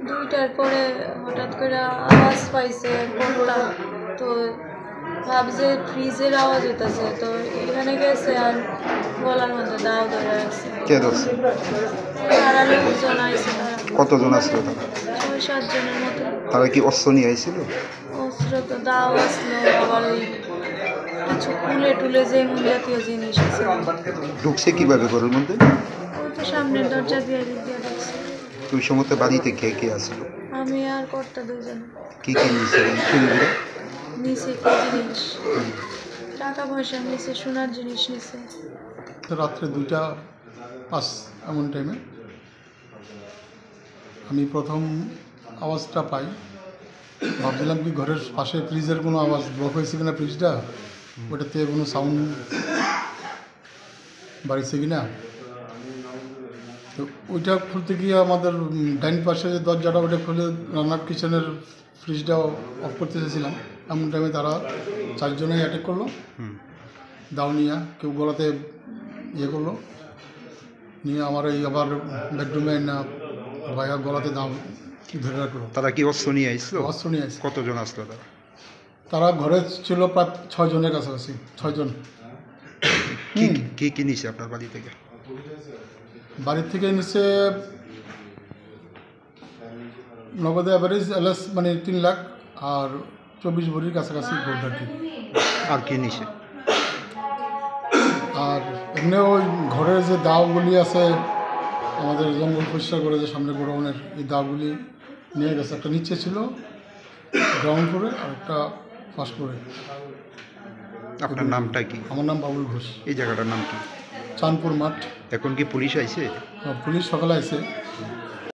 2টার পরে হঠাৎ করে আওয়াজ পাইছে কোনটা, তো ভাবছে ফ্রিজের আওয়াজ হইতেছে, তো এখানে গেছে আর গলার মধ্যে দাও ধরে রাখছে। কে ধরছে? তারা লোকজন আইছে, তারা কতজন আসলো তারা? 6-7 জনের মতো। তারা কি অস্ত্র নিয়ে আইছিল? অস্ত্র তো দাও আসলো, আবার ওই কিছু কুলে টুলে যে জাতীয় জিনিস আছে। ঢুকছে কিভাবে ঘরের মধ্যে? ওই তো সামনের দরজা দিয়ে ঢুকছে। তুই সময় বাড়িতে কে কে আসলো? আমি আর কর্তা 2 জন। কি কি নিছে চুরিগুলো? নিচে কি জিনিস, টাকা পয়সা নিচে, সোনার জিনিস নিচে। রাত্রে 2:05 এমন টাইমে আমি প্রথম আওয়াজটা পাই। ভাবছিলাম কি ঘরের পাশে ফ্রিজের কোনো আওয়াজ ব্লক হয়েছে কিনা, ফ্রিজটা ওটাতে কোনো সাউন্ড বাড়িছে কিনা। তো ওইটা খুলতে গিয়ে আমাদের ডাইন পাশে যে দরজাটা ওটা খুলে রান্নার কিচেনের ফ্রিজটা অফ করতে চেয়েছিলাম, এমন টাইমে তারা 4 জনেই অ্যাটাক করলো। দাউনিয়া কেউ গলাতে ইয়ে করলো, নিয়ে আমার এই আবার বেডরুমে না ভাইয়া গলাতে দাম ধরে রাখলো। তারা কি অস্ত্র নিয়ে আইছিল? অস্ত্র নিয়ে আসছে। কতজন আসলো তারা? তারা ঘরে ছিল প্রায় 6 জনের কাছাকাছি, 6 জন। কি কি নিছে আপনার বাড়ি থেকে? বাড়ির থেকে নিচে নগদে অ্যাভারেজ এলএস মানে 3 লাখ আর 24 ভরির কাছাকাছি গোল্ড আর কি। আর কি নিছে? আর এমনি ওই ঘরের যে দাওগুলি আছে, আমাদের জঙ্গল পরিষ্কার করে যে সামনে গোডাউনের, এই দাওগুলি নিয়ে গেছে। একটা নিচে ছিল গ্রাউন্ড ফ্লোরে আর একটা ফার্স্ট ফ্লোরে। আপনার নামটা কি? আমার নাম বাবুল ঘোষ। এই জায়গাটার নাম কি? চাঁদপুর মাঠ। এখন কি পুলিশ আইছে? পুলিশ সকালে আইছে।